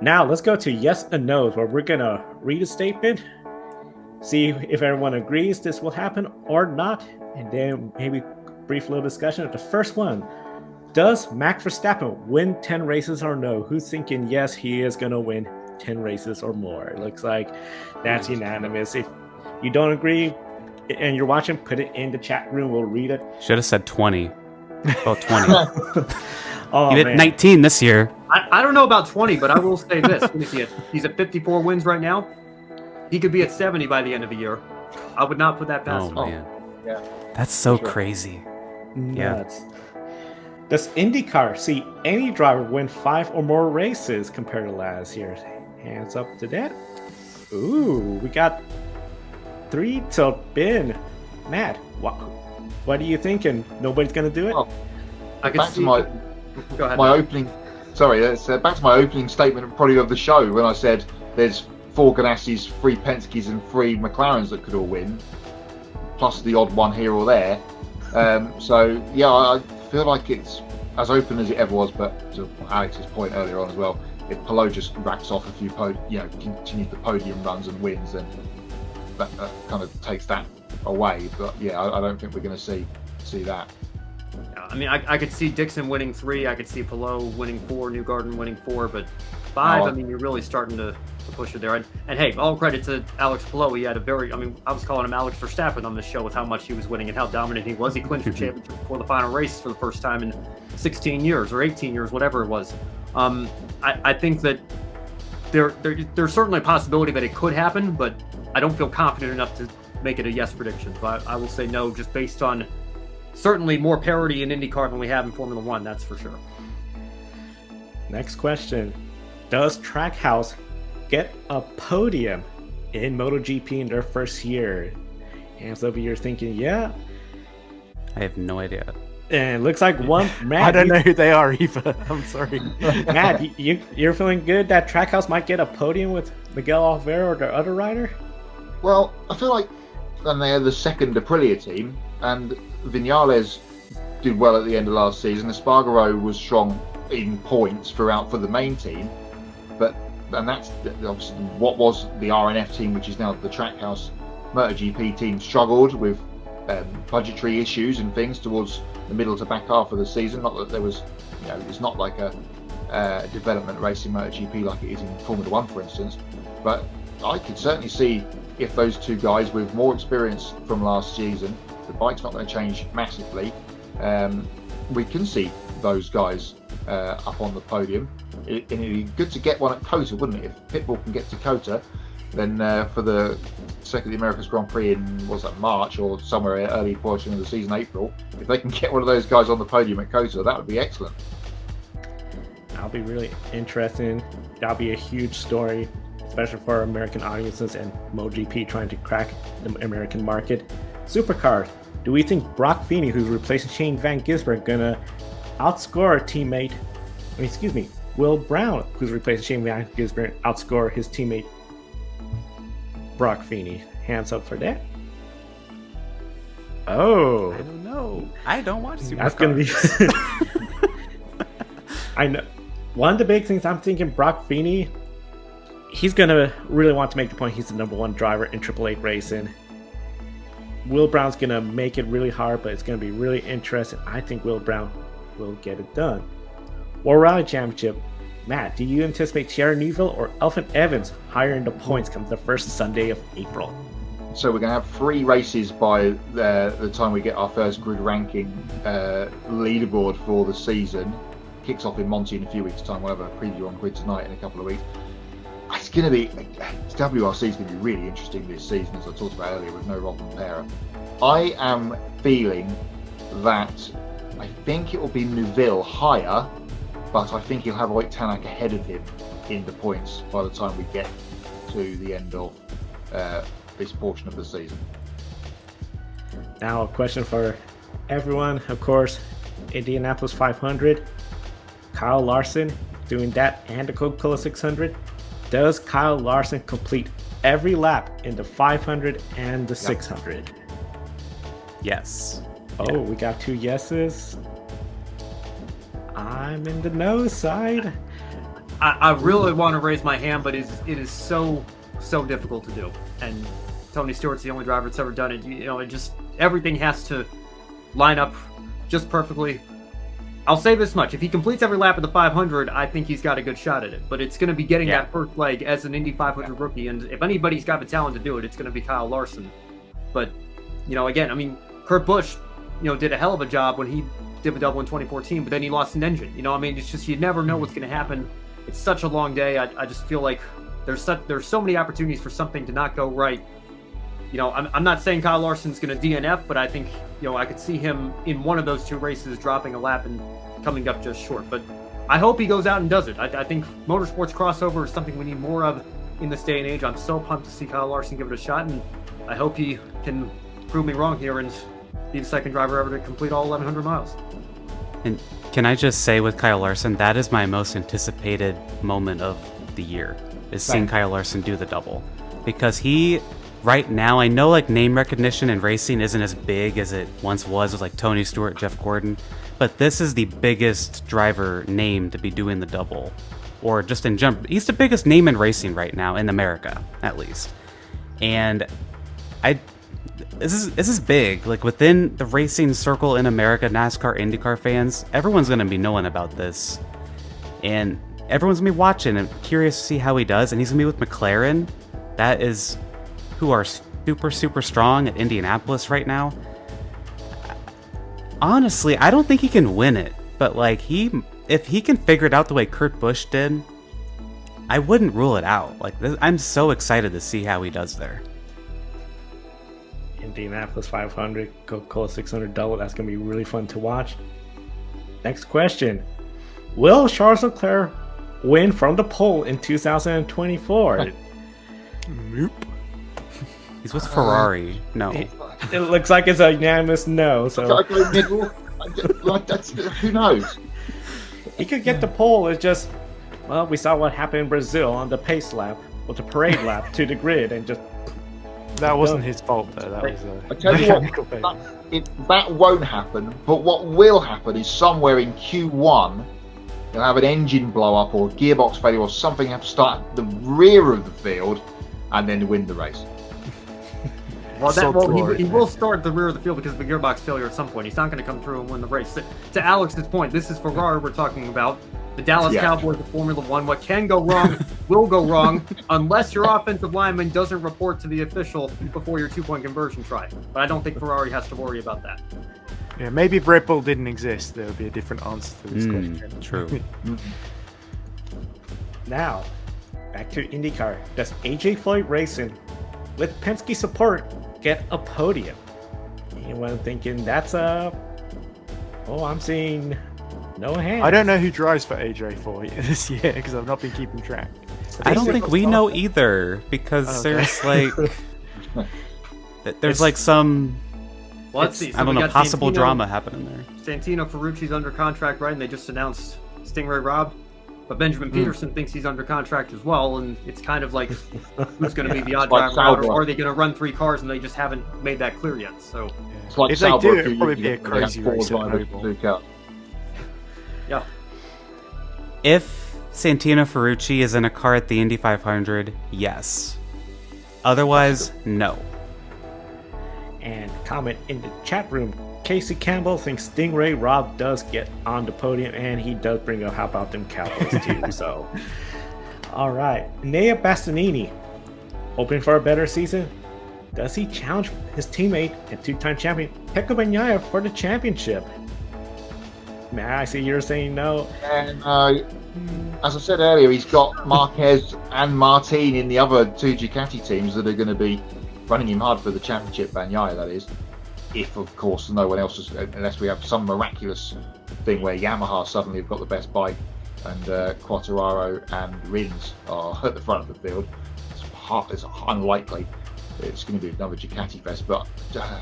Now let's go to yes and no's, where we're gonna read a statement, see if everyone agrees this will happen or not, and then maybe brief little discussion of the first one. Does Max Verstappen win 10 races or no? Who's thinking yes, he is gonna win 10 races or more? It looks like that's unanimous. If you don't agree and you're watching, put it in the chat room. We'll read it. Should have said 20. Oh, 20. Oh, he did 19 this year. I don't know about 20, but I will say this. Let me see it. He's at 54 wins right now. He could be at 70 by the end of the year. I would not put that past him. Man. Yeah. That's so crazy. Nuts. Yeah. Does IndyCar see any driver win 5 or more races compared to last year? Hands up to that. Ooh, we got 3 to Ben. Matt, what are you thinking? Nobody's going to do it? Well, I can see. Go ahead. My opening. Sorry, back to my opening statement, probably of the show, when I said there's 4 Ganassis, 3 Penskes, and 3 McLarens that could all win, plus the odd one here or there. So yeah, I feel like it's as open as it ever was. But to Alex's point earlier on as well, if Palou just racks off a few, continues the podium runs and wins, then that kind of takes that away. But yeah, I don't think we're going to see that. I mean, I could see Dixon winning 3. I could see Palou winning 4. Newgarden winning 4. But 5, I mean, you're really starting to push it there. And hey, all credit to Alex Palou. He had I was calling him Alex Verstappen on this show with how much he was winning and how dominant he was. He clinched the championship before the final race for the first time in 16 years or 18 years, whatever it was. I think that there's certainly a possibility that it could happen, but I don't feel confident enough to make it a yes prediction. So I will say no, just based on certainly more parity in IndyCar than we have in Formula One, that's for sure. Next question. Does Trackhouse get a podium in MotoGP in their first year? Hands up, you're thinking, yeah. I have no idea. And it looks like one. Matt, I don't know who they are, Eva. I'm sorry. Matt, you're feeling good that Trackhouse might get a podium with Miguel Oliveira or their other rider? Well, I feel like they're the second Aprilia team, and Vinales did well at the end of last season. Espargaro was strong in points throughout for the main team, and that's obviously what was the RNF team, which is now the Trackhouse MotoGP team, struggled with budgetary issues and things towards the middle to back half of the season. Not that there was, it's not like a development race in MotoGP like it is in Formula One, for instance. But I could certainly see if those 2 guys with more experience from last season, the bike's not going to change massively. We can see those guys up on the podium. It'd be good to get one at COTA, wouldn't it? If Pitbull can get to COTA, then for the second the America's Grand Prix in March or somewhere early portion of the season, April, if they can get one of those guys on the podium at COTA, that would be excellent. That'll be really interesting. That'll be a huge story, especially for American audiences and MotoGP trying to crack the American market. Supercars. Do we think Broc Feeney, who's replacing Shane Van Gisbergen, gonna outscore a teammate? Will Brown, who's replacing Shane Van Gisbergen, outscore his teammate Broc Feeney? Hands up for that. Oh, I don't know. I don't watch Supercars. That's gonna be. I know. One of the big things I'm thinking, Broc Feeney, he's gonna really want to make the point he's the number 1 driver in AAA racing. Will Brown's gonna make it really hard, but it's gonna be really interesting. I think Will Brown will get it done. World Rally Championship. Matt, do you anticipate Thierry Neuville or Elfyn Evans higher in the points come the first Sunday of April? So we're going to have 3 races by the time we get our first grid ranking leaderboard for the season. Kicks off in Monty in a few weeks' time. We'll have a preview on grid tonight in a couple of weeks. It's going to be, WRC is going to be really interesting this season, as I talked about earlier, with no Rob and Pera. I am feeling that I think it will be Neuville higher, but I think he'll have Foyt Tänak ahead of him in the points by the time we get to the end of this portion of the season. Now a question for everyone, of course, Indianapolis 500, Kyle Larson doing that and the Coca-Cola 600. Does Kyle Larson complete every lap in the 500 and the 600? Yes. Oh, we got 2 yeses. I'm in the no side. I really want to raise my hand, but it is so difficult to do. And Tony Stewart's the only driver that's ever done it. You know, it just everything has to line up just perfectly. I'll say this much: if he completes every lap of the 500, I think he's got a good shot at it. But it's going to be getting that first leg as an Indy 500 rookie, and if anybody's got the talent to do it, it's going to be Kyle Larson. But you know, again, I mean, Kurt Busch, you know, did a hell of a job when he did the double in 2014, but then he lost an engine. You know, I mean, it's just you never know what's going to happen. It's such a long day. I just feel like there's so many opportunities for something to not go right. You know, I'm not saying Kyle Larson's going to DNF, but I think, you know, I could see him in one of those two races dropping a lap and coming up just short. But I hope he goes out and does it. I think motorsports crossover is something we need more of in this day and age. I'm so pumped to see Kyle Larson give it a shot, and I hope he can prove me wrong here and be the second driver ever to complete all 1,100 miles. And can I just say with Kyle Larson, that is my most anticipated moment of the year, is seeing Kyle Larson do the double. Because he, right now, I know like name recognition in racing isn't as big as it once was with like Tony Stewart, Jeff Gordon, but this is the biggest driver name to be doing the double. Or just in jump, he's the biggest name in racing right now, in America, at least. And this is big. Like within the racing circle in America, NASCAR, IndyCar fans, everyone's gonna be knowing about this, and everyone's gonna be watching and curious to see how he does. And he's gonna be with McLaren, that is, who are super strong at Indianapolis right now. Honestly, I don't think he can win it, but like if he can figure it out the way Kurt Busch did, I wouldn't rule it out. Like I'm so excited to see how he does there. Indianapolis 500, Coca-Cola 600 double. That's going to be really fun to watch. Next question. Will Charles Leclerc win from the pole in 2024? Nope. He's with Ferrari. No. It looks like it's a unanimous no. So I go middle. Like who knows? he could get the pole. It's just, well, we saw what happened in Brazil on the pace lap, with the parade lap to the grid, and just... That wasn't his fault, though. That was I tell you what, that won't happen. But what will happen is somewhere in Q1, you'll have an engine blow up or gearbox failure or something. Have to start at the rear of the field and then win the race. Well, he will start at the rear of the field because of the gearbox failure at some point. He's not going to come through and win the race. To Alex's point, this is Ferrari we're talking about. The Dallas Cowboys of Formula One. What can go wrong will go wrong unless your offensive lineman doesn't report to the official before your 2-point conversion try. But I don't think Ferrari has to worry about that. Yeah, maybe if Red Bull didn't exist, there would be a different answer to this question. True. Now, back to IndyCar. Does AJ Foyt Racing, with Penske support, get a podium? Anyone thinking that's a... Oh, I'm seeing no hands. I don't know who drives for AJ Foyt this year because I've not been keeping track. I don't think we know either, because there's like... there's like some... Well, let's see. So I don't know, possible Santino, drama happening there. Santino Ferrucci's under contract, right? And they just announced Stingray Robb. But Benjamin Peterson thinks he's under contract as well, and it's kind of like who's going to be the odd driver out, or are they going to run 3 cars and they just haven't made that clear yet? So it's like if they do, it'll probably be a crazy race. Yeah. If Santino Ferrucci is in a car at the Indy 500, yes. Otherwise, no. And comment in the chat room. Casey Campbell thinks Stingray Robb does get on the podium, and he does bring up how about them Cowboys too. So, all right, Enea Bastianini, hoping for a better season. Does he challenge his teammate and 2-time champion Pecco Bagnaia for the championship? Man, I see you're saying no. And as I said earlier, he's got Marquez and Martin in the other 2 Ducati teams that are going to be running him hard for the championship. Bagnaia, that is. If, of course, no one else is, unless we have some miraculous thing where Yamaha suddenly have got the best bike and Quartararo and Rins are at the front of the field. It's unlikely. It's going to be another Ducati fest. But I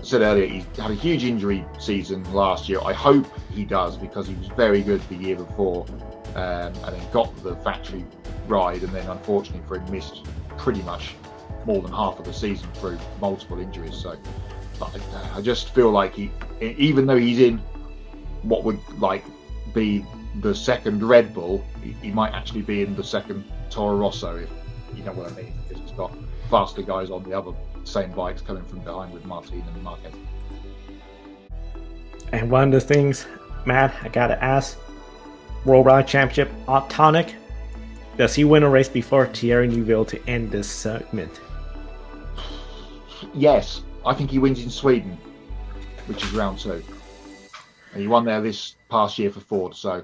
said earlier, he had a huge injury season last year. I hope he does, because he was very good the year before and then got the factory ride, and then unfortunately for him missed pretty much more than half of the season through multiple injuries. So I just feel like he, even though he's in what would like be the second Red Bull, he might actually be in the second Toro Rosso, if you know what I mean, because it's got faster guys on the other same bikes coming from behind with Martin and Marquez. And one of the things, Matt, I gotta ask, World Rally Championship, Tänak, does he win a race before Thierry Neuville to end this segment? Yes, I think he wins in Sweden, which is round 2. And he won there this past year for Ford, so